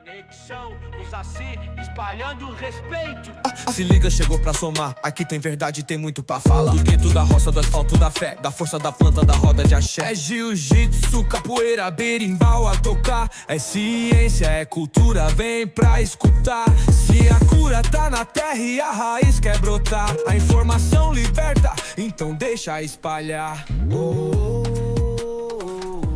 Conexão, o Saci espalhando respeito. Se liga, chegou pra somar. Aqui tem verdade, tem muito pra falar. Do gueto, da roça, do asfalto, da fé, da força da planta, da roda de axé. É jiu-jitsu, capoeira, berimbau a tocar. É ciência, é cultura, vem pra escutar. Se a cura tá na terra e a raiz quer brotar, a informação liberta, então deixa espalhar.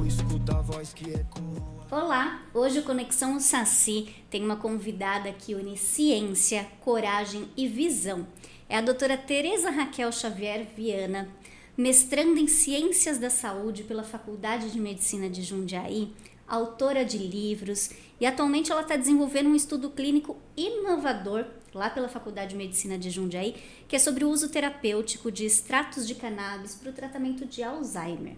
Escuta a voz que ecoa. Olá, hoje o Conexão Saci tem uma convidada que une ciência, coragem e visão. É a doutora Tereza Raquel Xavier Viana, mestranda em Ciências da Saúde pela Faculdade de Medicina de Jundiaí, autora de livros e atualmente ela está desenvolvendo um estudo clínico inovador lá pela Faculdade de Medicina de Jundiaí, que é sobre o uso terapêutico de extratos de cannabis para o tratamento de Alzheimer.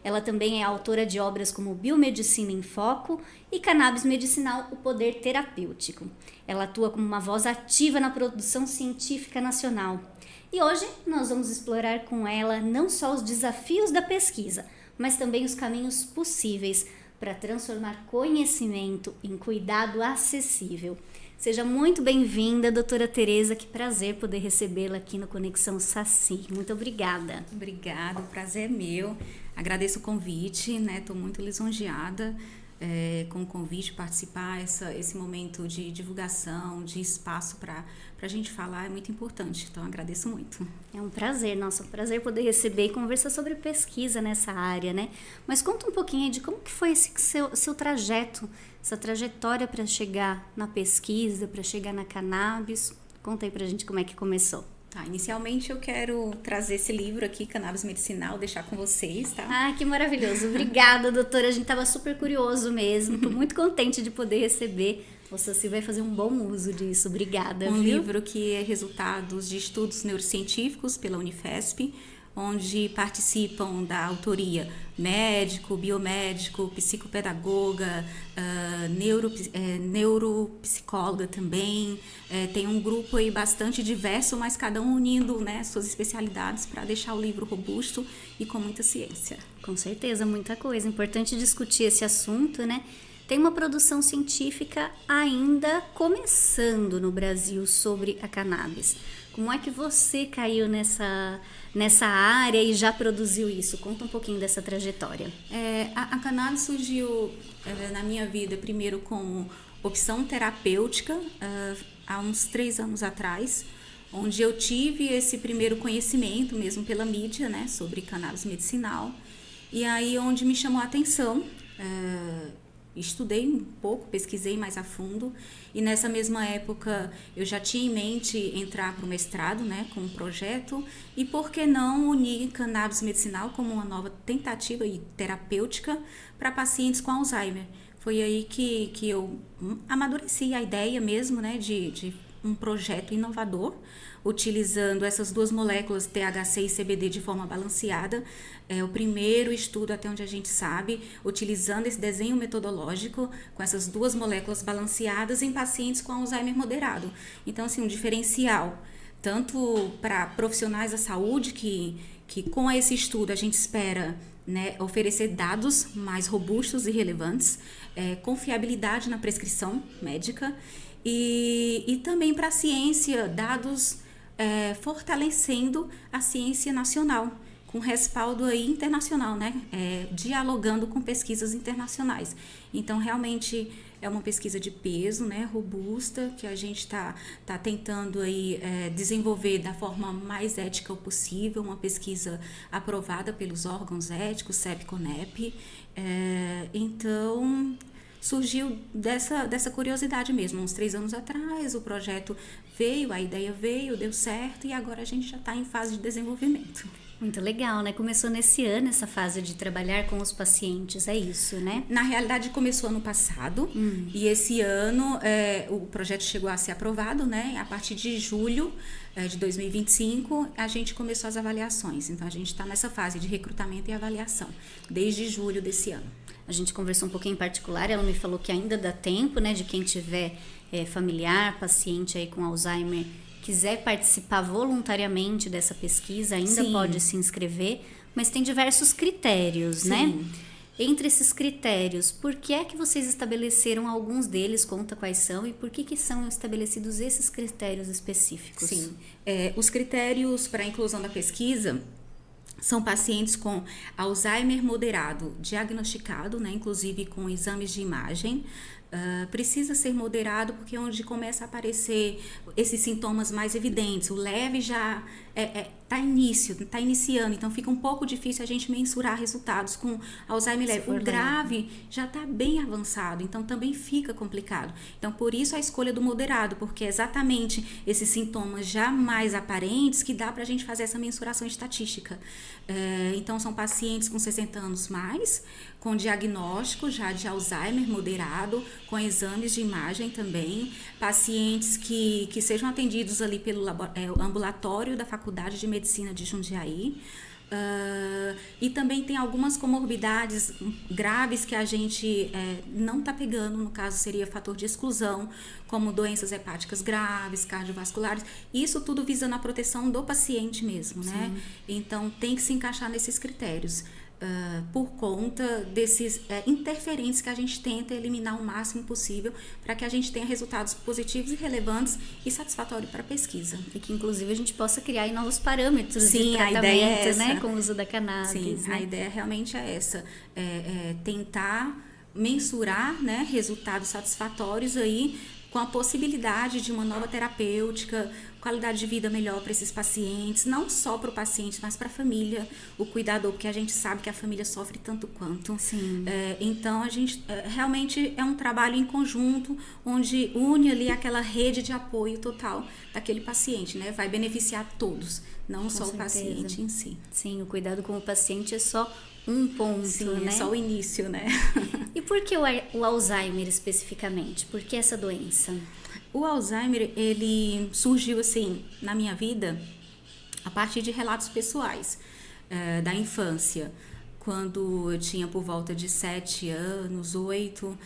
Ela também é autora de obras como Biomedicina em Foco e Cannabis Medicinal, o Poder Terapêutico. Ela atua como uma voz ativa na produção científica nacional. E hoje nós vamos explorar com ela não só os desafios da pesquisa, mas também os caminhos possíveis para transformar conhecimento em cuidado acessível. Seja muito bem-vinda, doutora Tereza, que prazer poder recebê-la aqui no Conexão Saci. Muito obrigada. Obrigada, o prazer é meu. Agradeço o convite, né? Estou muito lisonjeada com o convite, participar esse momento de divulgação, de espaço para a gente falar é muito importante, então agradeço muito. É um prazer, nossa, um prazer poder receber e conversar sobre pesquisa nessa área, né? Mas conta um pouquinho aí de como que foi esse seu trajeto, essa trajetória para chegar na pesquisa, para chegar na cannabis. Conta aí pra gente como é que começou. Tá, inicialmente eu quero trazer esse livro aqui, Cannabis Medicinal, deixar com vocês, tá? Ah, que maravilhoso. Obrigada, doutora. A gente estava super curioso mesmo. Tô muito contente de poder receber. Você vai fazer um bom uso disso. Obrigada, Um viu? livro que é resultados de estudos neurocientíficos pela Unifesp, onde participam da autoria médico, biomédico, psicopedagoga, neuropsicóloga também. Tem um grupo aí bastante diverso, mas cada um unindo, né, suas especialidades para deixar o livro robusto e com muita ciência. Com certeza, muita coisa. Importante discutir esse assunto, né? Tem uma produção científica ainda começando no Brasil sobre a cannabis. Como é que você caiu nessa área e já produziu isso? Conta um pouquinho dessa trajetória. A cannabis surgiu na minha vida primeiro como opção terapêutica há uns 3 anos atrás, onde eu tive esse primeiro conhecimento mesmo pela mídia, né, sobre cannabis medicinal, e aí onde me chamou a atenção. Estudei um pouco, pesquisei mais a fundo e nessa mesma época eu já tinha em mente entrar para o mestrado, né, com um projeto e por que não unir cannabis medicinal como uma nova tentativa e terapêutica para pacientes com Alzheimer. Foi aí que eu amadureci a ideia mesmo, né, de um projeto inovador, utilizando essas duas moléculas THC e CBD de forma balanceada. É o primeiro estudo, até onde a gente sabe, utilizando esse desenho metodológico com essas duas moléculas balanceadas em pacientes com Alzheimer moderado. Então, assim, um diferencial, tanto para profissionais da saúde, que com esse estudo a gente espera, né, oferecer dados mais robustos e relevantes, confiabilidade na prescrição médica e também para a ciência, dados fortalecendo a ciência nacional, com respaldo aí internacional, né? Dialogando com pesquisas internacionais. Então, realmente é uma pesquisa de peso, né? Robusta, que a gente tá tentando aí desenvolver da forma mais ética possível, uma pesquisa aprovada pelos órgãos éticos, CEP, CONEP. Então, surgiu dessa curiosidade mesmo, uns 3 anos atrás, o projeto veio, a ideia veio, deu certo e agora a gente já está em fase de desenvolvimento. Muito legal, né? Começou nesse ano essa fase de trabalhar com os pacientes, é isso, né? Na realidade começou ano passado e esse ano o projeto chegou a ser aprovado, né? A partir de julho de 2025 a gente começou as avaliações, então a gente está nessa fase de recrutamento e avaliação, desde julho desse ano. A gente conversou um pouquinho em particular, ela me falou que ainda dá tempo, né, de quem tiver familiar, paciente aí com Alzheimer, quiser participar voluntariamente dessa pesquisa, ainda Sim. pode se inscrever, mas tem diversos critérios, Sim. né? Entre esses critérios, por que é que vocês estabeleceram alguns deles, conta quais são, e por que são estabelecidos esses critérios específicos? Sim, os critérios para a inclusão da pesquisa são pacientes com Alzheimer moderado diagnosticado, né, inclusive com exames de imagem. Precisa ser moderado porque é onde começa a aparecer esses sintomas mais evidentes. O leve já está iniciando, então fica um pouco difícil a gente mensurar resultados com Alzheimer leve. O grave já está bem avançado, então também fica complicado. Então, por isso a escolha do moderado, porque é exatamente esses sintomas já mais aparentes que dá para a gente fazer essa mensuração estatística. Então, são pacientes com 60 anos mais, com diagnóstico já de Alzheimer moderado, com exames de imagem também, pacientes que sejam atendidos ali pelo ambulatório da Faculdade de Medicina de Jundiaí. E também tem algumas comorbidades graves que a gente não está pegando, no caso seria fator de exclusão, como doenças hepáticas graves, cardiovasculares, isso tudo visando a proteção do paciente mesmo, né? Então tem que se encaixar nesses critérios. Por conta desses interferentes que a gente tenta eliminar o máximo possível para que a gente tenha resultados positivos e relevantes e satisfatórios para a pesquisa. E que inclusive a gente possa criar aí novos parâmetros Sim, de tratamento, a ideia é essa, né, com o uso da cannabis. Sim, né? A ideia realmente é essa, tentar mensurar, né, resultados satisfatórios aí com a possibilidade de uma nova terapêutica, qualidade de vida melhor para esses pacientes, não só para o paciente, mas para a família, o cuidador, porque a gente sabe que a família sofre tanto quanto. Sim. Então, a gente realmente é um trabalho em conjunto, onde une ali aquela rede de apoio total daquele paciente, né? Vai beneficiar todos, não Com só certeza. o paciente em si. Sim, o cuidado com o paciente é só um ponto, Sim, né? é só o início, né? E por que o Alzheimer especificamente? Por que essa doença? O Alzheimer, ele surgiu assim na minha vida a partir de relatos pessoais da infância. Quando eu tinha por volta de 7 anos, 8,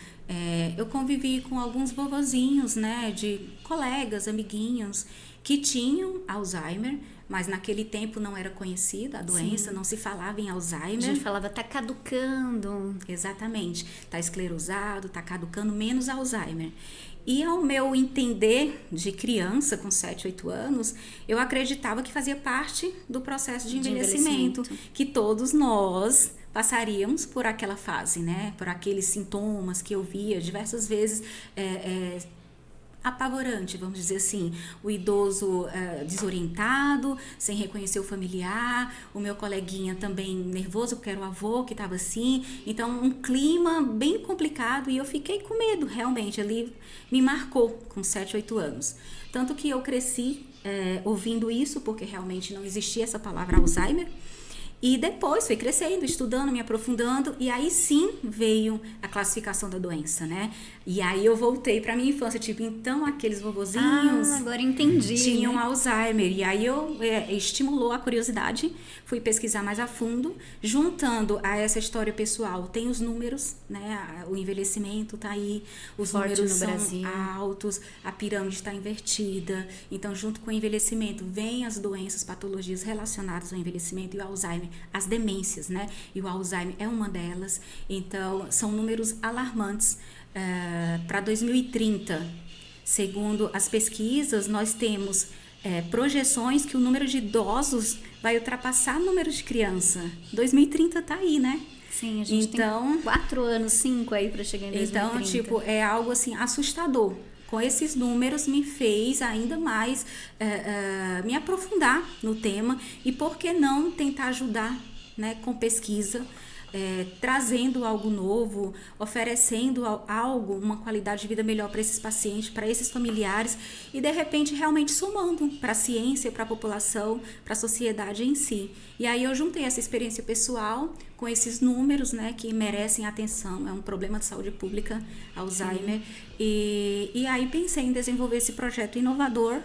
eu convivi com alguns vovozinhos, né, de colegas, amiguinhos, que tinham Alzheimer, mas naquele tempo não era conhecida a doença, não se falava em Alzheimer. A gente falava, tá caducando. Exatamente, tá esclerosado, tá caducando, menos Alzheimer. E ao meu entender de criança, com 7, 8 anos, eu acreditava que fazia parte do processo de envelhecimento, que todos nós passaríamos por aquela fase, né? Por aqueles sintomas que eu via diversas vezes, apavorante, vamos dizer assim, o idoso desorientado, sem reconhecer o familiar, o meu coleguinha também nervoso, porque era o avô que estava assim, então um clima bem complicado e eu fiquei com medo, realmente, ali me marcou com 7, 8 anos. Tanto que eu cresci ouvindo isso, porque realmente não existia essa palavra Alzheimer, e depois fui crescendo, estudando, me aprofundando, e aí sim veio a classificação da doença, né? E aí eu voltei para minha infância, tipo, então aqueles vovozinhos agora entendi, tinham né? Alzheimer. E aí eu estimulou a curiosidade, fui pesquisar mais a fundo, juntando a essa história pessoal, tem os números, né? O envelhecimento tá aí, os Forte números no são Brasil. altos, a pirâmide está invertida. Então, junto com o envelhecimento, vem as doenças, patologias relacionadas ao envelhecimento e o Alzheimer, as demências, né? E o Alzheimer é uma delas. Então, são números alarmantes. Para 2030, segundo as pesquisas, nós temos projeções que o número de idosos vai ultrapassar o número de criança. 2030 tá aí, né? Sim, a gente tem 4 anos, 5 aí para chegar em 2030. Então, tipo, é algo assim assustador. Com esses números me fez ainda mais me aprofundar no tema e por que não tentar ajudar, né, com pesquisa, trazendo algo novo, oferecendo algo, uma qualidade de vida melhor para esses pacientes, para esses familiares e de repente realmente somando para a ciência, para a população, para a sociedade em si. E aí eu juntei essa experiência pessoal com esses números, né, que merecem atenção, é um problema de saúde pública, Alzheimer, e aí pensei em desenvolver esse projeto inovador.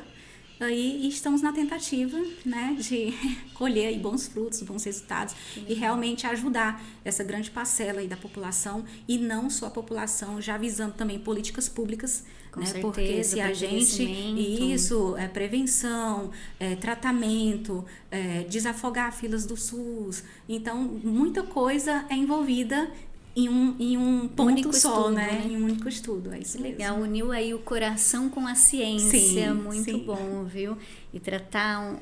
Aí estamos na tentativa, né, de colher aí bons frutos, bons resultados e realmente ajudar essa grande parcela aí da população e não só a população, já visando também políticas públicas, Com né, certeza, porque se a gente isso prevenção, tratamento, desafogar filas do SUS, então muita coisa é envolvida em um ponto único só, estudo, né? né? Em um único estudo, é isso Legal, mesmo. uniu aí o coração com a ciência, Sim, muito sim. bom, viu? E tratar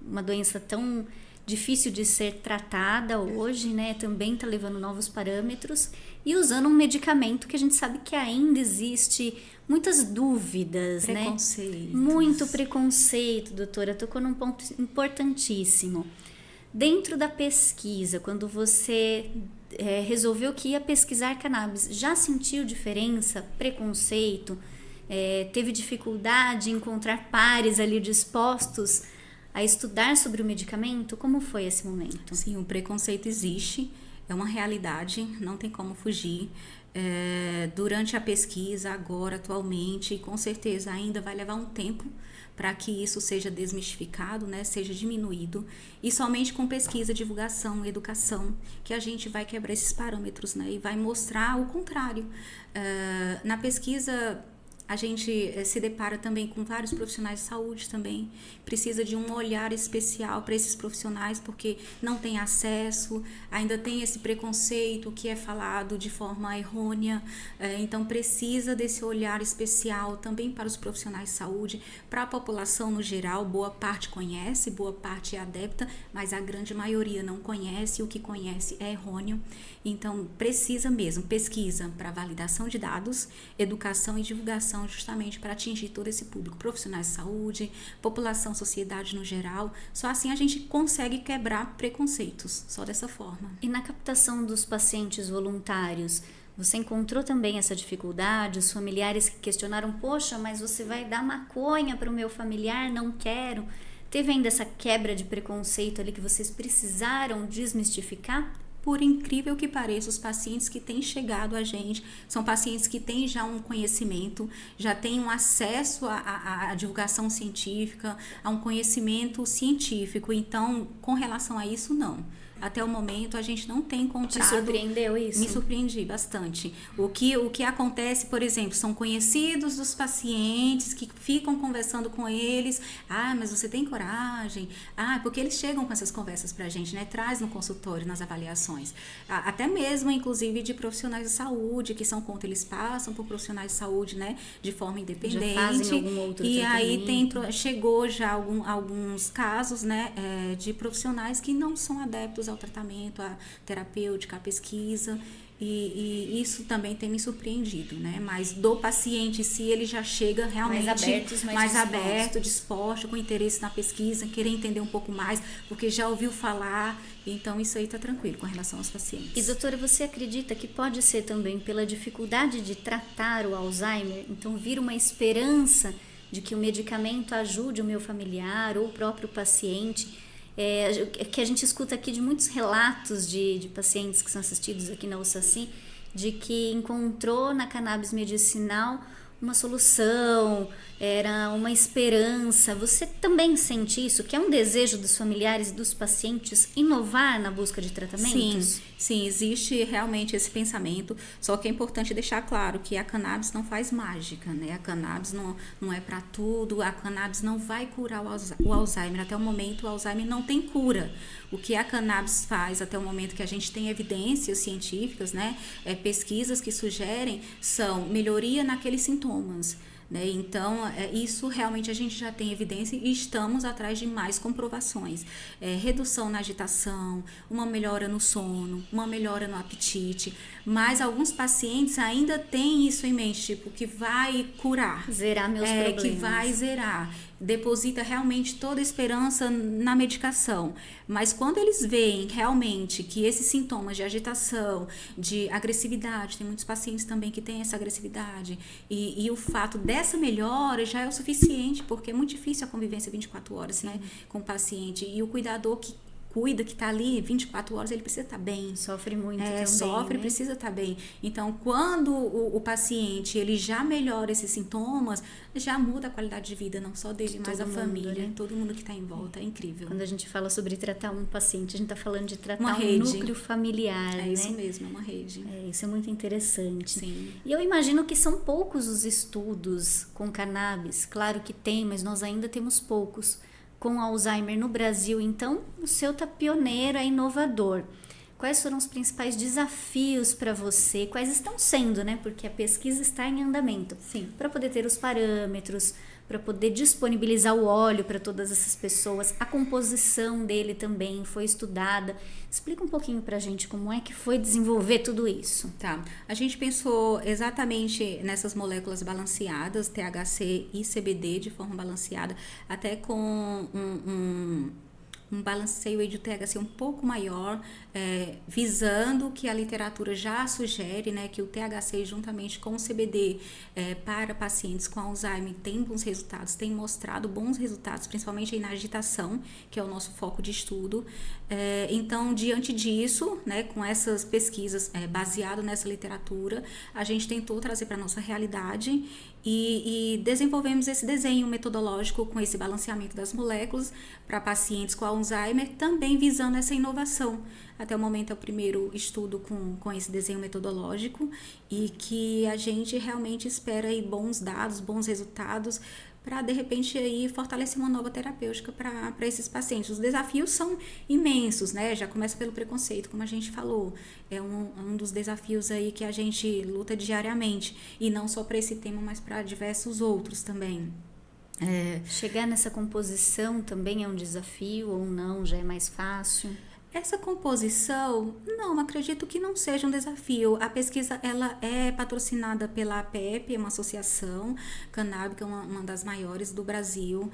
uma doença tão difícil de ser tratada hoje, né? Também tá levando novos parâmetros e usando um medicamento que a gente sabe que ainda existe muitas dúvidas, né? Preconceitos. Muito preconceito, doutora. Tocou num ponto importantíssimo. Dentro da pesquisa, quando você resolveu que ia pesquisar cannabis, já sentiu diferença, preconceito? Teve dificuldade em encontrar pares ali dispostos a estudar sobre o medicamento? Como foi esse momento? Sim, o preconceito existe, é uma realidade, não tem como fugir. Durante a pesquisa, agora, atualmente, com certeza ainda vai levar um tempo para que isso seja desmistificado, né, seja diminuído, e somente com pesquisa, divulgação, educação, que a gente vai quebrar esses parâmetros, né, e vai mostrar o contrário. Na pesquisa, a gente se depara também com vários profissionais de saúde também, precisa de um olhar especial para esses profissionais, porque não tem acesso, ainda tem esse preconceito que é falado de forma errônea, então precisa desse olhar especial também para os profissionais de saúde, para a população no geral. Boa parte conhece, boa parte é adepta, mas a grande maioria não conhece, o que conhece é errôneo, então precisa mesmo pesquisa para validação de dados, educação e divulgação, justamente para atingir todo esse público, profissionais de saúde, população, sociedade no geral. Só assim a gente consegue quebrar preconceitos, só dessa forma. E na captação dos pacientes voluntários, você encontrou também essa dificuldade? Os familiares que questionaram, poxa, mas você vai dar maconha para o meu familiar? Não quero. Teve ainda essa quebra de preconceito ali que vocês precisaram desmistificar? Por incrível que pareça, os pacientes que têm chegado a gente são pacientes que têm já um conhecimento, já têm um acesso à divulgação científica, a um conhecimento científico. Então, com relação a isso, não. Até o momento, a gente não tem encontrado... Te surpreendeu isso? Me surpreendi bastante. O que acontece, por exemplo, são conhecidos dos pacientes que ficam conversando com eles. Ah, mas você tem coragem? Ah, porque eles chegam com essas conversas pra gente, né? Traz no consultório, nas avaliações. Até mesmo, inclusive, de profissionais de saúde, que são contra, eles passam por profissionais de saúde, né? De forma independente. Já fazem algum outro e aí chegou já alguns casos, né? De profissionais que não são adeptos ao tratamento, à terapêutica, à pesquisa, e isso também tem me surpreendido, né? Mas do paciente em si, ele já chega realmente mais aberto, disposto, com interesse na pesquisa, querer entender um pouco mais, porque já ouviu falar, então isso aí tá tranquilo com relação aos pacientes. E doutora, você acredita que pode ser também pela dificuldade de tratar o Alzheimer, então vir uma esperança de que o medicamento ajude o meu familiar ou o próprio paciente? Que a gente escuta aqui de muitos relatos de pacientes que são assistidos aqui na USACI, de que encontrou na cannabis medicinal uma solução, era uma esperança. Você também sente isso? Que é um desejo dos familiares e dos pacientes inovar na busca de tratamentos? Sim, existe realmente esse pensamento, só que é importante deixar claro que a cannabis não faz mágica, né? A cannabis não é para tudo, a cannabis não vai curar o Alzheimer. Até o momento, o Alzheimer não tem cura. O que a cannabis faz até o momento que a gente tem evidências científicas, né? Pesquisas que sugerem, são melhoria naqueles sintomas. Né? Então, isso realmente a gente já tem evidência e estamos atrás de mais comprovações. Redução na agitação, uma melhora no sono, uma melhora no apetite, mas alguns pacientes ainda têm isso em mente, tipo, que vai curar. Zerar meus problemas. Que vai zerar. Deposita realmente toda a esperança na medicação, mas quando eles veem realmente que esses sintomas de agitação, de agressividade, tem muitos pacientes também que têm essa agressividade, e o fato dessa melhora já é o suficiente, porque é muito difícil a convivência 24 horas, né, com o paciente, e o cuidador que cuida, que está ali 24 horas, ele precisa estar bem. Sofre muito também, sofre, né? Precisa estar bem. Então, quando o paciente, ele já melhora esses sintomas, já muda a qualidade de vida, não só dele, mas da família, né? Todo mundo que está em volta, é incrível. Quando a gente fala sobre tratar um paciente, a gente está falando de tratar uma um rede. Núcleo familiar, É isso né? mesmo, é uma rede. Isso é muito interessante. Sim. E eu imagino que são poucos os estudos com cannabis. Claro que tem, mas nós ainda temos poucos com Alzheimer no Brasil. Então, o seu tá pioneiro, é inovador. quais foram os principais desafios para você? Quais estão sendo, né? Porque a pesquisa está em andamento. Sim. Para poder ter os parâmetros, para poder disponibilizar o óleo para todas essas pessoas. A composição dele também foi estudada. Explica um pouquinho para a gente como é que foi desenvolver tudo isso. Tá. A gente pensou exatamente nessas moléculas balanceadas, THC e CBD, de forma balanceada, até com um balanceio aí de THC um pouco maior, visando que a literatura já sugere, né, que o THC juntamente com o CBD para pacientes com Alzheimer tem bons resultados, tem mostrado bons resultados, principalmente aí na agitação, que é o nosso foco de estudo. Então, diante disso, né, com essas pesquisas baseado nessa literatura, a gente tentou trazer para a nossa realidade e desenvolvemos esse desenho metodológico com esse balanceamento das moléculas para pacientes com Alzheimer, também visando essa inovação. Até o momento é o primeiro estudo com esse desenho metodológico e que a gente realmente espera aí bons dados, bons resultados para, de repente, aí fortalecer uma nova terapêutica para esses pacientes. Os desafios são imensos, né? Já começa pelo preconceito, como a gente falou. É um dos desafios aí que a gente luta diariamente. E não só para esse tema, mas para diversos outros também. Chegar nessa composição também é um desafio ou não? Já é mais fácil? Essa composição, não, acredito que não seja um desafio. A pesquisa, ela é patrocinada pela APEP, é uma associação canábica, uma das maiores do Brasil,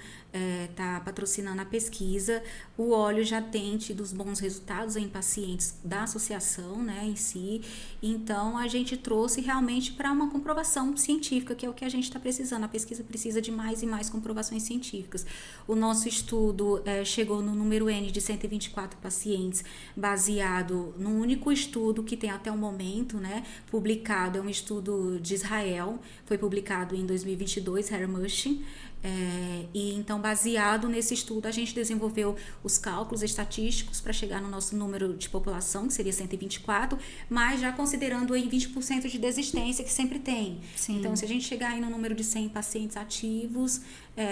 está patrocinando a pesquisa. O óleo já tem tido os bons resultados em pacientes da associação, né, em si. Então, a gente trouxe realmente para uma comprovação científica, que é o que a gente está precisando. A pesquisa precisa de mais e mais comprovações científicas. O nosso estudo chegou no número N de 124 pacientes, baseado num único estudo que tem até o momento, né, publicado, é um estudo de Israel, foi publicado em 2022, Hermush, e então baseado nesse estudo a gente desenvolveu os cálculos estatísticos para chegar no nosso número de população, que seria 124, mas já considerando aí 20% de desistência que sempre tem. Sim. Então, se a gente chegar aí no número de 100 pacientes ativos,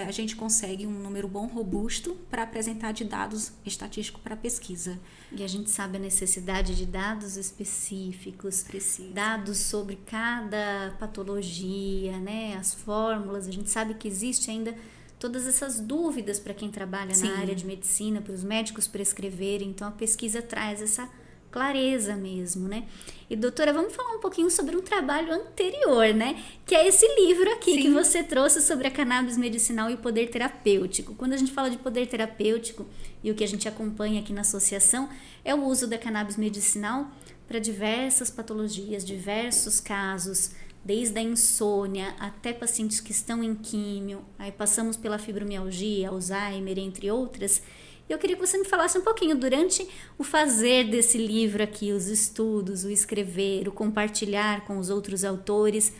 a gente consegue um número bom, robusto, para apresentar de dados estatísticos para a pesquisa. E a gente sabe a necessidade de dados específicos, dados sobre cada patologia, né? As fórmulas, a gente sabe que existe ainda todas essas dúvidas para quem trabalha Sim. na área de medicina, para os médicos prescreverem, então a pesquisa traz essa clareza mesmo, né? E doutora, vamos falar um pouquinho sobre um trabalho anterior, né? Que é esse livro aqui Sim. que você trouxe sobre a cannabis medicinal e o poder terapêutico. Quando a gente fala de poder terapêutico, e o que a gente acompanha aqui na associação, é o uso da cannabis medicinal para diversas patologias, diversos casos, desde a insônia até pacientes que estão em químio, aí passamos pela fibromialgia, Alzheimer, entre outras. E eu queria que você me falasse um pouquinho, durante o fazer desse livro aqui, os estudos, o escrever, o compartilhar com os outros autores,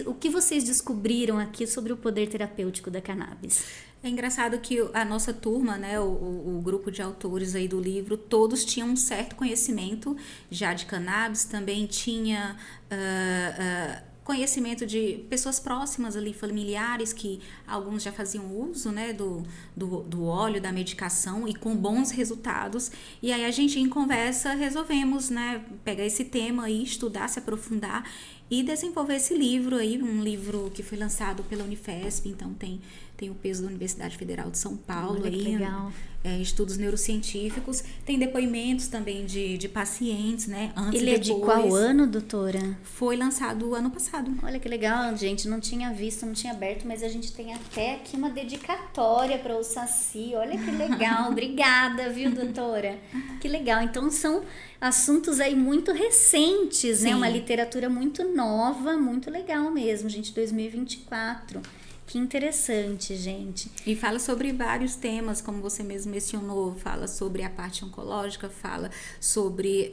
o que vocês descobriram aqui sobre o poder terapêutico da cannabis? É engraçado que a nossa turma, né, o grupo de autores aí do livro, todos tinham um certo conhecimento já de cannabis, também tinha conhecimento de pessoas próximas ali, familiares, que alguns já faziam uso, né, do óleo, da medicação, e com bons resultados. E aí a gente, em conversa, resolvemos, né, pegar esse tema e estudar, se aprofundar e desenvolver esse livro aí, um livro que foi lançado pela Unifesp, então tem o peso da Universidade Federal de São Paulo. Olha, que aí, legal. Estudos neurocientíficos, tem depoimentos também de pacientes, né, antes Ele e é depois. de qual ano, doutora? Foi lançado ano passado. Olha que legal, gente, não tinha visto, não tinha aberto, mas a gente tem até aqui uma dedicatória para o Saci. Olha que legal, obrigada, viu, doutora? Que legal, então são assuntos aí muito recentes, né? Sim. Uma literatura muito nova, muito legal mesmo, gente, 2024. Que interessante, gente. E fala sobre vários temas, como você mesmo mencionou, fala sobre a parte oncológica, fala sobre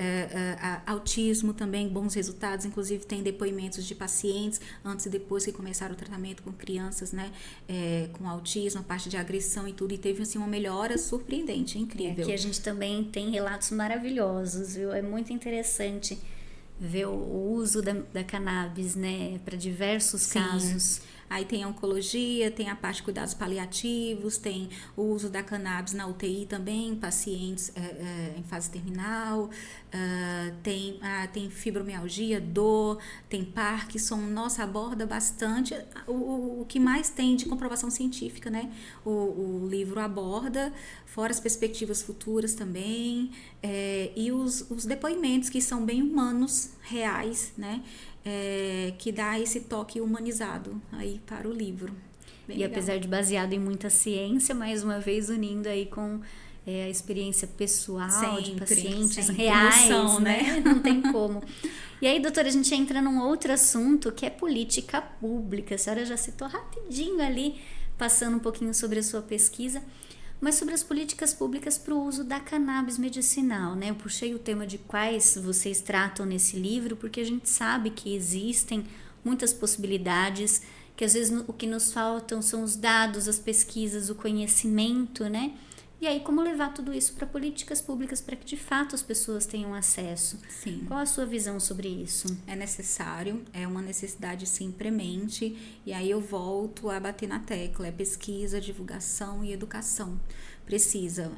autismo também, bons resultados, inclusive tem depoimentos de pacientes antes e depois que começaram o tratamento com crianças, né, com autismo, a parte de agressão e tudo, e teve assim uma melhora surpreendente, incrível. Aqui a gente também tem relatos maravilhosos, viu? É muito interessante ver o uso da cannabis, né, para diversos Sim. casos. Aí tem a oncologia, tem a parte de cuidados paliativos, tem o uso da cannabis na UTI também, pacientes em fase terminal, tem fibromialgia, dor, tem Parkinson. Nossa, aborda bastante o que mais tem de comprovação científica, né? O livro aborda, fora as perspectivas futuras também, e os depoimentos que são bem humanos, reais, né? Que dá esse toque humanizado aí para o livro. Bem legal. Apesar de baseado em muita ciência, mais uma vez unindo aí com a experiência pessoal de pacientes reais, emoção, né? Não tem como. E aí, doutora, a gente entra num outro assunto que é política pública. A senhora já citou rapidinho ali, passando um pouquinho sobre a sua pesquisa, mas sobre as políticas públicas para o uso da cannabis medicinal, né? Eu puxei o tema de quais vocês tratam nesse livro, porque a gente sabe que existem muitas possibilidades, que às vezes o que nos faltam são os dados, as pesquisas, o conhecimento, né? E aí, como levar tudo isso para políticas públicas para que, de fato, as pessoas tenham acesso? Sim. Qual a sua visão sobre isso? É necessário, é uma necessidade, sim, premente. E aí eu volto a bater na tecla. É pesquisa, divulgação e educação. Precisa.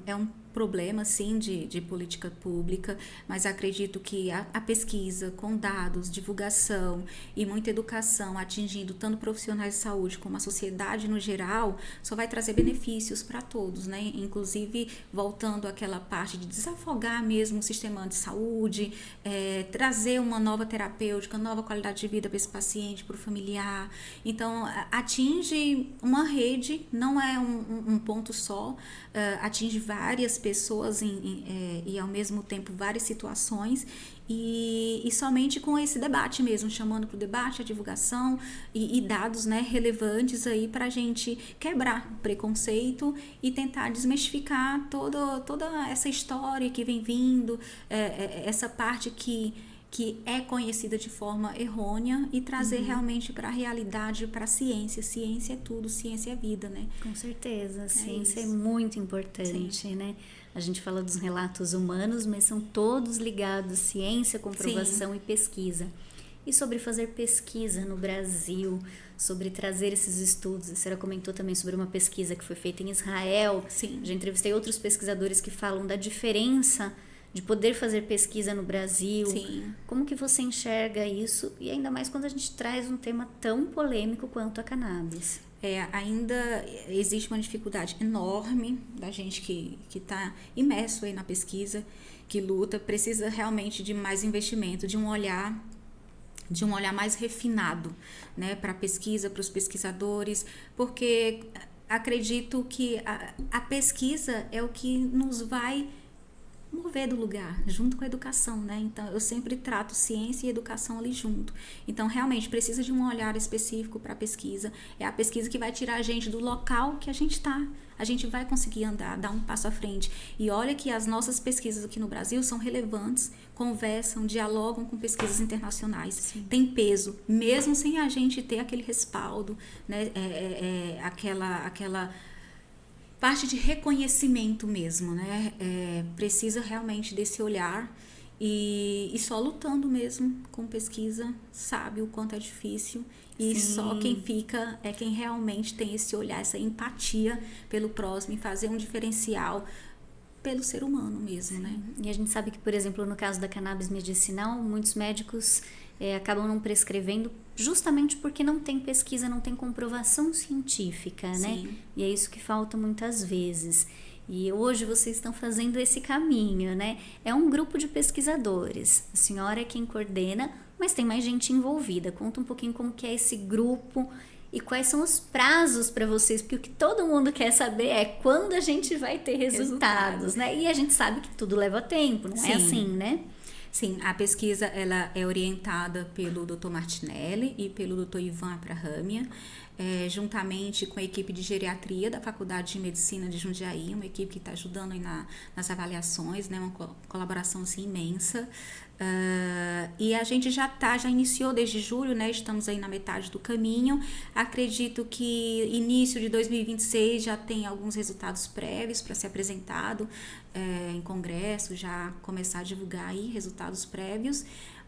É um problema, sim, de política pública, mas acredito que a pesquisa com dados, divulgação e muita educação, atingindo tanto profissionais de saúde como a sociedade no geral, só vai trazer benefícios para todos, né? Inclusive, voltando àquela parte de desafogar mesmo o sistema de saúde, trazer uma nova terapêutica, nova qualidade de vida para esse paciente, para o familiar. Então, atinge uma rede, não é um ponto só, atinge várias pessoas e ao mesmo tempo várias situações e somente com esse debate mesmo, chamando para o debate, a divulgação e dados, né, relevantes aí para a gente quebrar o preconceito e tentar desmistificar toda essa história que vem vindo, essa parte que é conhecida de forma errônea e trazer realmente para a realidade, para a ciência. Ciência é tudo, ciência é vida, né? Com certeza, a ciência é muito importante, né? A gente fala dos relatos humanos, mas são todos ligados, ciência, comprovação e pesquisa. E sobre fazer pesquisa no Brasil, sobre trazer esses estudos. A senhora comentou também sobre uma pesquisa que foi feita em Israel. Sim. Já entrevistei outros pesquisadores que falam da diferença de poder fazer pesquisa no Brasil. Sim. Como que você enxerga isso? E ainda mais quando a gente traz um tema tão polêmico quanto a cannabis. Ainda existe uma dificuldade enorme da gente que está imerso aí na pesquisa, que luta, precisa realmente de mais investimento, de um olhar mais refinado, né, para a pesquisa, para os pesquisadores, porque acredito que a pesquisa é o que nos vai mover do lugar, junto com a educação, né? Então, eu sempre trato ciência e educação ali junto. Então, realmente, precisa de um olhar específico para a pesquisa. É a pesquisa que vai tirar a gente do local que a gente está. A gente vai conseguir andar, dar um passo à frente. E olha que as nossas pesquisas aqui no Brasil são relevantes, conversam, dialogam com pesquisas internacionais. Sim. Tem peso, mesmo sem a gente ter aquele respaldo, né? Aquela parte de reconhecimento mesmo, né? Precisa realmente desse olhar e só lutando mesmo com pesquisa sabe o quanto é difícil e Sim. Só quem fica é quem realmente tem esse olhar, essa empatia pelo próximo e fazer um diferencial pelo ser humano mesmo, né? E a gente sabe que, por exemplo, no caso da cannabis medicinal, muitos médicos acabam não prescrevendo justamente porque não tem pesquisa, não tem comprovação científica, né? Sim. E é isso que falta muitas vezes. E hoje vocês estão fazendo esse caminho, né? É um grupo de pesquisadores. A senhora é quem coordena, mas tem mais gente envolvida. Conta um pouquinho como que é esse grupo e quais são os prazos para vocês, porque o que todo mundo quer saber é quando a gente vai ter resultados, né? E a gente sabe que tudo leva tempo, não Sim. é assim, né? Sim, a pesquisa ela é orientada pelo Dr. Martinelli e pelo Dr. Ivan Abrahamia, juntamente com a equipe de geriatria da Faculdade de Medicina de Jundiaí, uma equipe que está ajudando aí nas avaliações, né, uma colaboração assim, imensa. E a gente já iniciou desde julho, né, estamos aí na metade do caminho. Acredito que início de 2026 já tem alguns resultados prévios para ser apresentado em congresso, já começar a divulgar aí resultados prévios.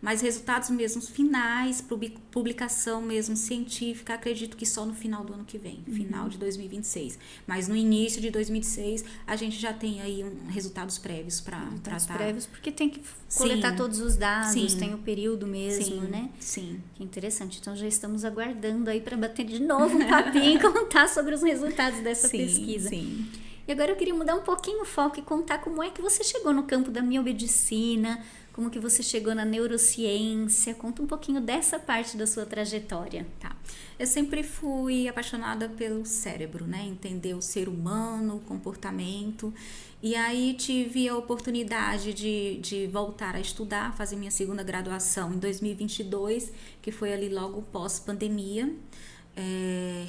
mas resultados mesmo finais, publicação mesmo científica, acredito que só no final do ano que vem, final de 2026. Mas no início de 2026 a gente já tem aí resultados prévios para tratar. Prévios, porque tem que coletar todos os dados, tem o período mesmo, né? Sim. Que interessante. Então já estamos aguardando aí para bater de novo um papinho e contar sobre os resultados dessa pesquisa. Sim. E agora eu queria mudar um pouquinho o foco e contar como é que você chegou no campo da biomedicina, como que você chegou na neurociência. Conta um pouquinho dessa parte da sua trajetória. Tá. Eu sempre fui apaixonada pelo cérebro, né? Entender o ser humano, o comportamento. E aí tive a oportunidade de voltar a estudar, fazer minha segunda graduação em 2022, que foi ali logo pós-pandemia.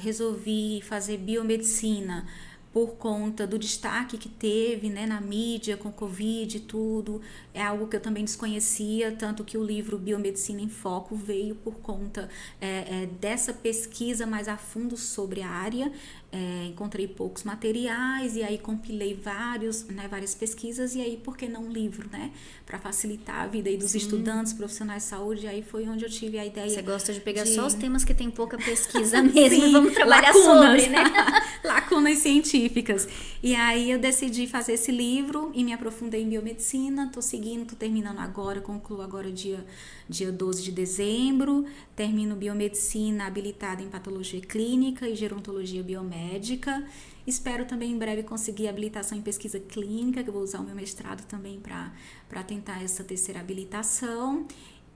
Resolvi fazer biomedicina por conta do destaque que teve, né, na mídia com Covid e tudo. É algo que eu também desconhecia, tanto que o livro Biomedicina em Foco veio por conta dessa pesquisa mais a fundo sobre a área. Encontrei poucos materiais e aí compilei várias pesquisas, e aí por que não um livro, né, para facilitar a vida aí dos estudantes, profissionais de saúde. E aí foi onde eu tive a ideia. Você gosta de pegar só os temas que tem pouca pesquisa mesmo. Sim, vamos trabalhar lacunas, sobre, né? Lacunas científicas. E aí eu decidi fazer esse livro e me aprofundei em biomedicina. Tô terminando agora, concluo agora dia 12 de dezembro, termino biomedicina habilitada em patologia clínica e gerontologia biomédica. Espero também em breve conseguir habilitação em pesquisa clínica, que eu vou usar o meu mestrado também para tentar essa terceira habilitação.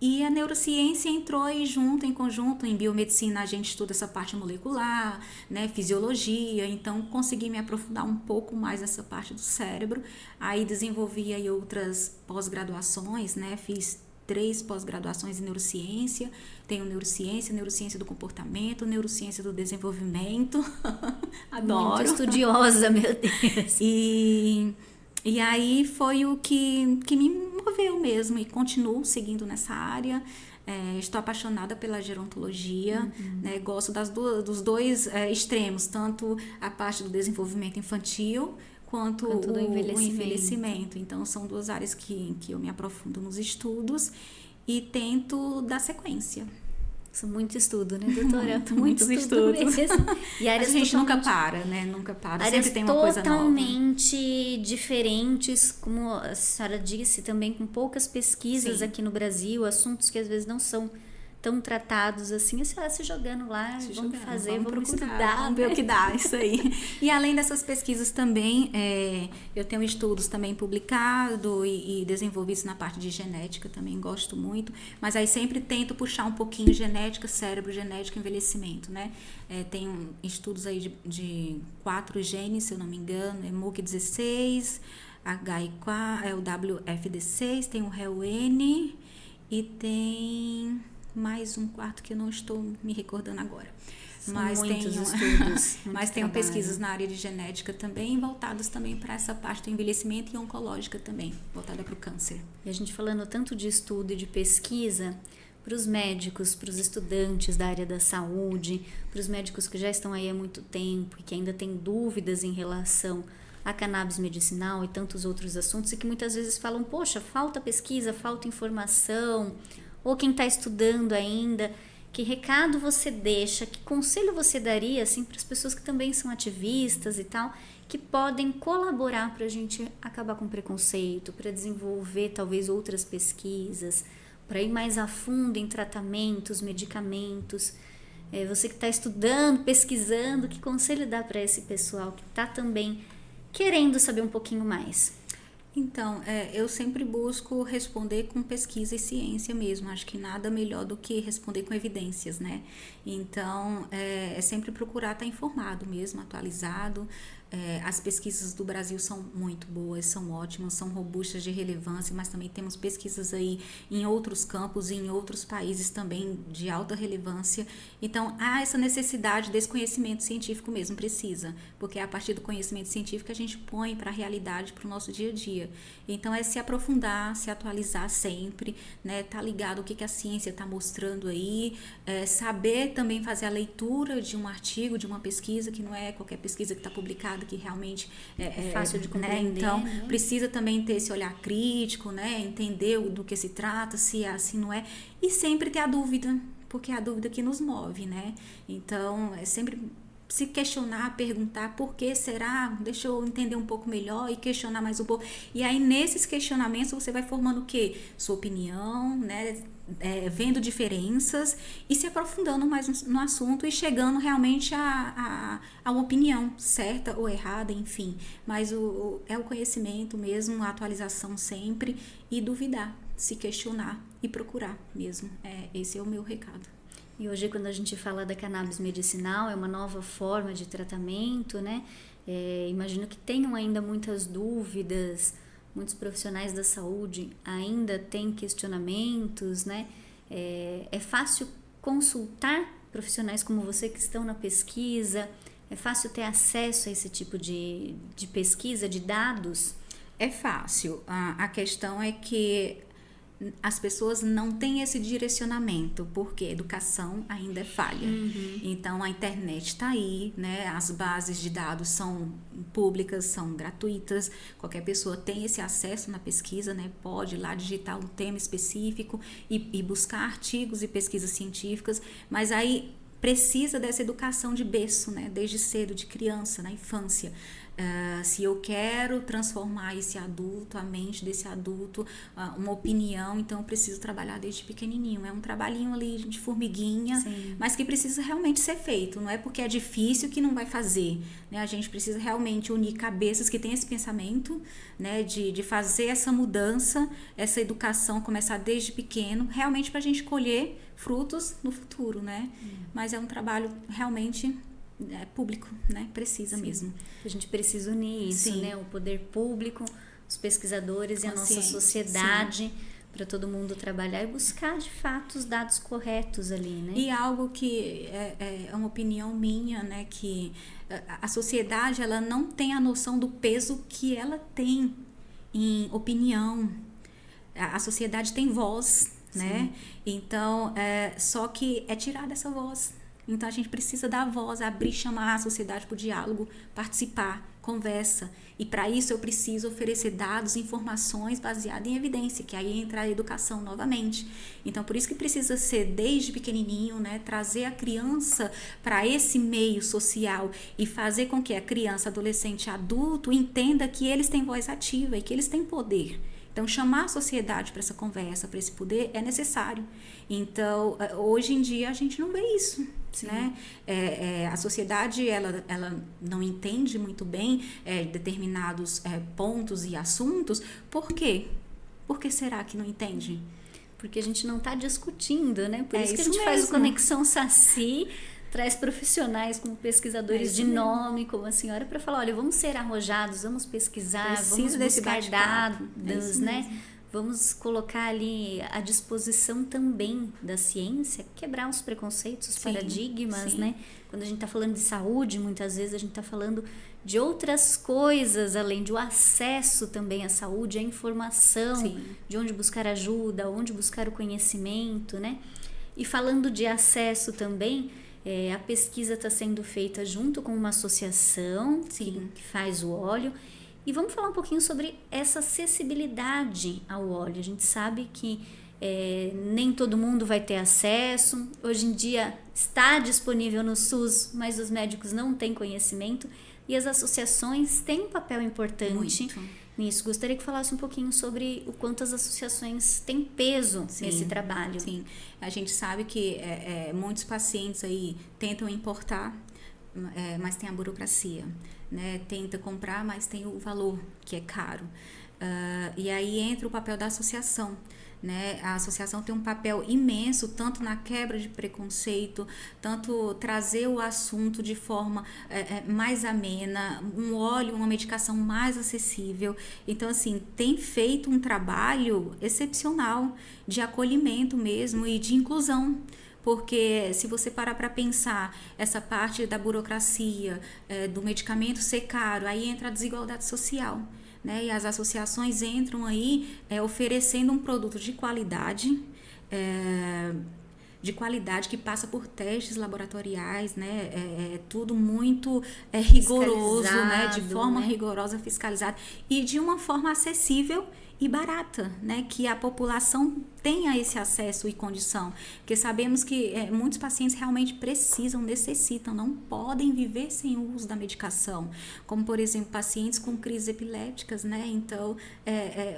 E a neurociência entrou aí em conjunto. Em biomedicina a gente estuda essa parte molecular, né, fisiologia, então consegui me aprofundar um pouco mais nessa parte do cérebro. Aí desenvolvi aí outras pós-graduações, né, fiz 3 pós-graduações em neurociência. Tenho neurociência do comportamento, neurociência do desenvolvimento. Adoro. Muito estudiosa, meu Deus. E aí foi o que me moveu mesmo, e continuo seguindo nessa área. Estou apaixonada pela gerontologia, né? Gosto dos dois extremos, tanto a parte do desenvolvimento infantil quanto do o envelhecimento. Então são 2 áreas que eu me aprofundo nos estudos e tento dar sequência. Isso, muito estudo, né, doutora? Muitos estudos. Mesmo. E áreas a gente nunca para, né? Nunca para. Áreas sempre tem uma coisa nova. totalmente diferentes, como a senhora disse, também com poucas pesquisas aqui no Brasil, assuntos que às vezes não são tão tratados assim, a senhora se jogando lá, vamos estudar, vamos ver o que dá, isso aí. E além dessas pesquisas também, eu tenho estudos também publicados e desenvolvidos na parte de genética, também gosto muito, mas aí sempre tento puxar um pouquinho genética, cérebro, genética, envelhecimento, né? Tenho estudos aí de 4 genes, se eu não me engano, MUC16, HI4, o WFD6, tem o REL-N e tem mais um quarto que eu não estou me recordando agora. Mas tenho pesquisas na área de genética também, voltadas também para essa parte do envelhecimento, e oncológica também, voltada para o câncer. E a gente falando tanto de estudo e de pesquisa, para os médicos, para os estudantes da área da saúde, para os médicos que já estão aí há muito tempo e que ainda têm dúvidas em relação a cannabis medicinal e tantos outros assuntos, e que muitas vezes falam, poxa, falta pesquisa, falta informação, ou quem está estudando ainda, que recado você deixa, que conselho você daria assim, para as pessoas que também são ativistas e tal, que podem colaborar para a gente acabar com preconceito, para desenvolver talvez outras pesquisas, para ir mais a fundo em tratamentos, medicamentos. Você que está estudando, pesquisando, que conselho dá para esse pessoal que está também querendo saber um pouquinho mais? Então, eu sempre busco responder com pesquisa e ciência mesmo. Acho que nada melhor do que responder com evidências, né? Então, é sempre procurar estar informado mesmo, atualizado. As pesquisas do Brasil são muito boas, são ótimas, são robustas, de relevância, mas também temos pesquisas aí em outros campos e em outros países também de alta relevância. Então, há essa necessidade desse conhecimento científico mesmo, precisa, porque é a partir do conhecimento científico que a gente põe para a realidade, para o nosso dia a dia. Então, é se aprofundar, se atualizar sempre, né? Tá ligado o que a ciência está mostrando aí, saber também fazer a leitura de um artigo, de uma pesquisa, que não é qualquer pesquisa que está publicada nada que realmente é fácil de compreender, né? Então, né? precisa também ter esse olhar crítico, né? Entender do que se trata, se é assim, não é. E sempre ter a dúvida, porque é a dúvida que nos move, né? Então, é sempre se questionar, perguntar por que será, deixa eu entender um pouco melhor e questionar mais um pouco. E aí, nesses questionamentos, você vai formando o quê? Sua opinião, né? Vendo diferenças e se aprofundando mais no assunto e chegando realmente a uma opinião certa ou errada, enfim. Mas é o conhecimento mesmo, a atualização sempre e duvidar, se questionar e procurar mesmo. Esse é o meu recado. E hoje, quando a gente fala da cannabis medicinal, é uma nova forma de tratamento, né? Imagino que tenham ainda muitas dúvidas, muitos profissionais da saúde ainda têm questionamentos, né? É fácil consultar profissionais como você que estão na pesquisa? É fácil ter acesso a esse tipo de pesquisa, de dados? É fácil. A questão é que as pessoas não têm esse direcionamento, porque a educação ainda é falha. Então, a internet está aí, né? As bases de dados são públicas, são gratuitas, qualquer pessoa tem esse acesso na pesquisa, né? Pode ir lá digitar um tema específico e buscar artigos e pesquisas científicas, mas aí precisa dessa educação de berço, né? Desde cedo, de criança, na infância. Se eu quero transformar esse adulto, a mente desse adulto, uma opinião, então eu preciso trabalhar desde pequenininho. É um trabalhinho ali de formiguinha, Sim. mas que precisa realmente ser feito. Não é porque é difícil que não vai fazer, né? A gente precisa realmente unir cabeças que têm esse pensamento, né? De fazer essa mudança, essa educação começar desde pequeno, realmente para a gente colher frutos no futuro, né? Mas é um trabalho realmente público, né? Precisa mesmo. A gente precisa unir isso, Sim. né? O poder público, os pesquisadores e a nossa Consciência, sociedade, para todo mundo trabalhar e buscar, de fato, os dados corretos ali, né? E algo que é uma opinião minha, né? Que a sociedade, ela não tem a noção do peso que ela tem em opinião. A sociedade tem voz, né? Então, só que é tirada essa voz. Então, a gente precisa dar voz, abrir, chamar a sociedade para o diálogo, participar, conversa. E, para isso, eu preciso oferecer dados, informações baseadas em evidência, que aí entra a educação novamente. Então, por isso que precisa ser desde pequenininho, né? Trazer a criança para esse meio social e fazer com que a criança, adolescente, adulto entenda que eles têm voz ativa e que eles têm poder. Então, chamar a sociedade para essa conversa, para esse poder, é necessário. Então, hoje em dia, a gente não vê isso, né? A sociedade, ela não entende muito bem determinados pontos e assuntos. Por quê? Por que será que não entende? Porque a gente não está discutindo, né? Por isso que a isso gente faz o mesmo. Conexão Saci, traz profissionais como pesquisadores de nome, como a senhora, para falar, olha, vamos ser arrojados, vamos pesquisar, Preciso vamos desse buscar bate-papo. dados, né? Vamos colocar ali à disposição também da ciência, quebrar os preconceitos, os paradigmas, né? Quando a gente está falando de saúde, muitas vezes a gente está falando de outras coisas, além do acesso também à saúde, à informação, de onde buscar ajuda, onde buscar o conhecimento, né? E falando de acesso também, a pesquisa está sendo feita junto com uma associação que faz o óleo. E vamos falar um pouquinho sobre essa acessibilidade ao óleo. A gente sabe que nem todo mundo vai ter acesso. Hoje em dia está disponível no SUS, mas os médicos não têm conhecimento. E as associações têm um papel importante nisso. Gostaria que falasse um pouquinho sobre o quanto as associações têm peso nesse trabalho. Sim, a gente sabe que muitos pacientes aí tentam importar, mas tem a burocracia, né? Tenta comprar, mas tem o valor, que é caro. E aí entra o papel da associação, né? A associação tem um papel imenso, tanto na quebra de preconceito, tanto trazer o assunto de forma mais amena, um óleo, uma medicação mais acessível. Então, assim, tem feito um trabalho excepcional de acolhimento mesmo e de inclusão. Porque se você parar para pensar essa parte da burocracia, do medicamento ser caro, aí entra a desigualdade social, né? E as associações entram aí oferecendo um produto de qualidade, de qualidade que passa por testes laboratoriais, né? É tudo muito rigoroso, né? De forma rigorosa, fiscalizada e de uma forma acessível e barata, né? Que a população tenha esse acesso e condição, porque sabemos que muitos pacientes realmente precisam, necessitam, não podem viver sem o uso da medicação, como por exemplo pacientes com crises epilépticas, né? Então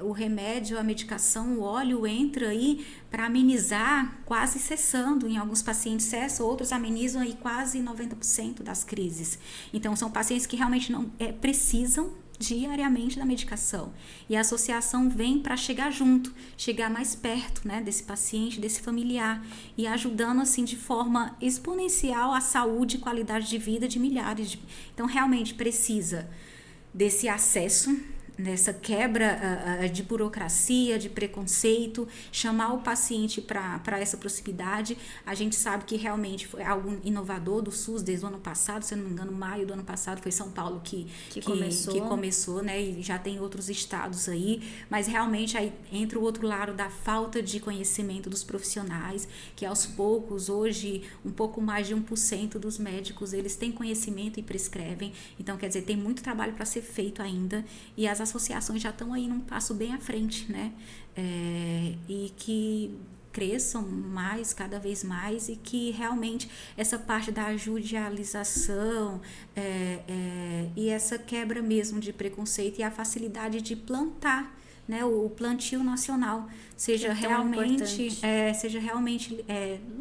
o remédio, a medicação, o óleo entra aí para amenizar, quase cessando, em alguns pacientes cessa, outros amenizam aí quase 90% das crises. Então são pacientes que realmente não precisam diariamente da medicação, e a associação vem para chegar junto, chegar mais perto, né, desse paciente, desse familiar, e ajudando assim de forma exponencial a saúde e qualidade de vida de milhares então realmente precisa desse acesso, nessa quebra de burocracia, de preconceito, chamar o paciente para essa proximidade. A gente sabe que realmente foi algo inovador do SUS desde o ano passado, se eu não me engano, maio do ano passado foi São Paulo que começou, né? E já tem outros estados aí, mas realmente aí entra o outro lado da falta de conhecimento dos profissionais, que aos poucos, hoje, um pouco mais de 1% dos médicos, eles têm conhecimento e prescrevem. Então, quer dizer, tem muito trabalho para ser feito ainda, e as associações já estão aí num passo bem à frente, né? E que cresçam mais, cada vez mais, e que realmente essa parte da judicialização e essa quebra mesmo de preconceito e a facilidade de plantar, né, o plantio nacional seja realmente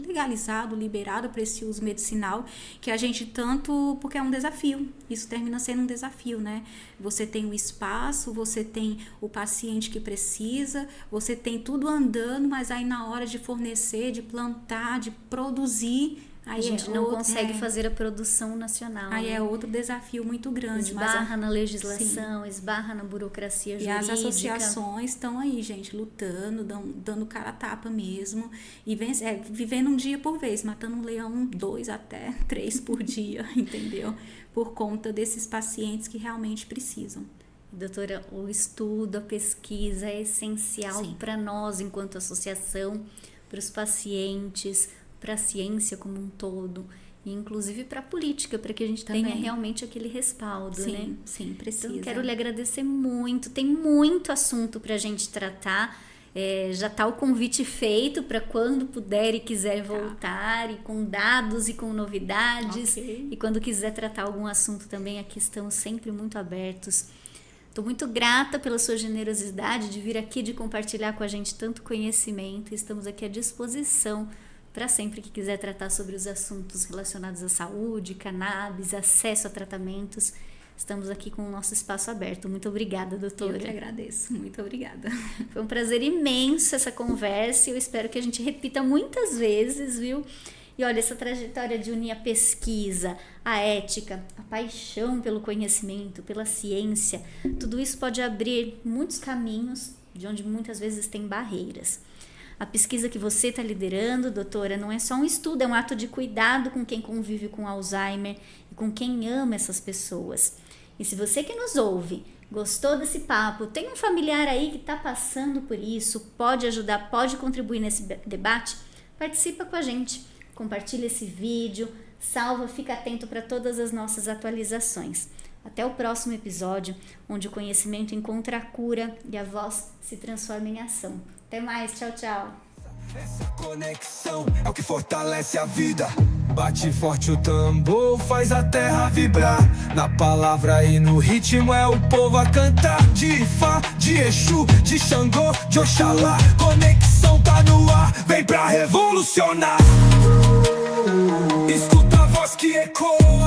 legalizado, liberado para esse uso medicinal, que a gente tanto, porque é um desafio, isso termina sendo um desafio, né? Você tem o espaço, você tem o paciente que precisa, você tem tudo andando, mas aí na hora de fornecer, de plantar, de produzir, aí a gente não consegue fazer a produção nacional. Aí é outro desafio muito grande. Esbarra na legislação, esbarra na burocracia jurídica. E as associações estão aí, gente, lutando, dando cara a tapa mesmo. E vivendo um dia por vez, matando um leão 2 até 3 por dia, entendeu? Por conta desses pacientes que realmente precisam. Doutora, o estudo, a pesquisa é essencial para nós, enquanto associação, para os pacientes, para a ciência como um todo, e inclusive para a política, para que a gente tenha realmente aquele respaldo, né? Sim, precisa. Então, quero lhe agradecer muito, tem muito assunto para a gente tratar, já está o convite feito para quando puder e quiser voltar, e com dados e com novidades, e quando quiser tratar algum assunto também, aqui estamos sempre muito abertos. Estou muito grata pela sua generosidade de vir aqui, de compartilhar com a gente tanto conhecimento, e estamos aqui à disposição para sempre que quiser tratar sobre os assuntos relacionados à saúde, cannabis, acesso a tratamentos. Estamos aqui com o nosso espaço aberto. Muito obrigada, doutora. Eu que agradeço. Muito obrigada. Foi um prazer imenso essa conversa, e eu espero que a gente repita muitas vezes, viu? E olha, essa trajetória de unir a pesquisa, a ética, a paixão pelo conhecimento, pela ciência, tudo isso pode abrir muitos caminhos de onde muitas vezes tem barreiras. A pesquisa que você está liderando, doutora, não é só um estudo, é um ato de cuidado com quem convive com Alzheimer e com quem ama essas pessoas. E se você que nos ouve gostou desse papo, tem um familiar aí que está passando por isso, pode ajudar, pode contribuir nesse debate, participa com a gente, compartilha esse vídeo, salva, fica atento para todas as nossas atualizações. Até o próximo episódio, onde o conhecimento encontra a cura e a voz se transforma em ação. Até mais, tchau, tchau. Essa conexão é o que fortalece a vida. Bate forte o tambor, faz a terra vibrar. Na palavra e no ritmo é o povo a cantar. De Ifá, de Exu, de Xangô, de Oxalá. Conexão tá no ar, vem pra revolucionar. Escuta a voz que ecoa.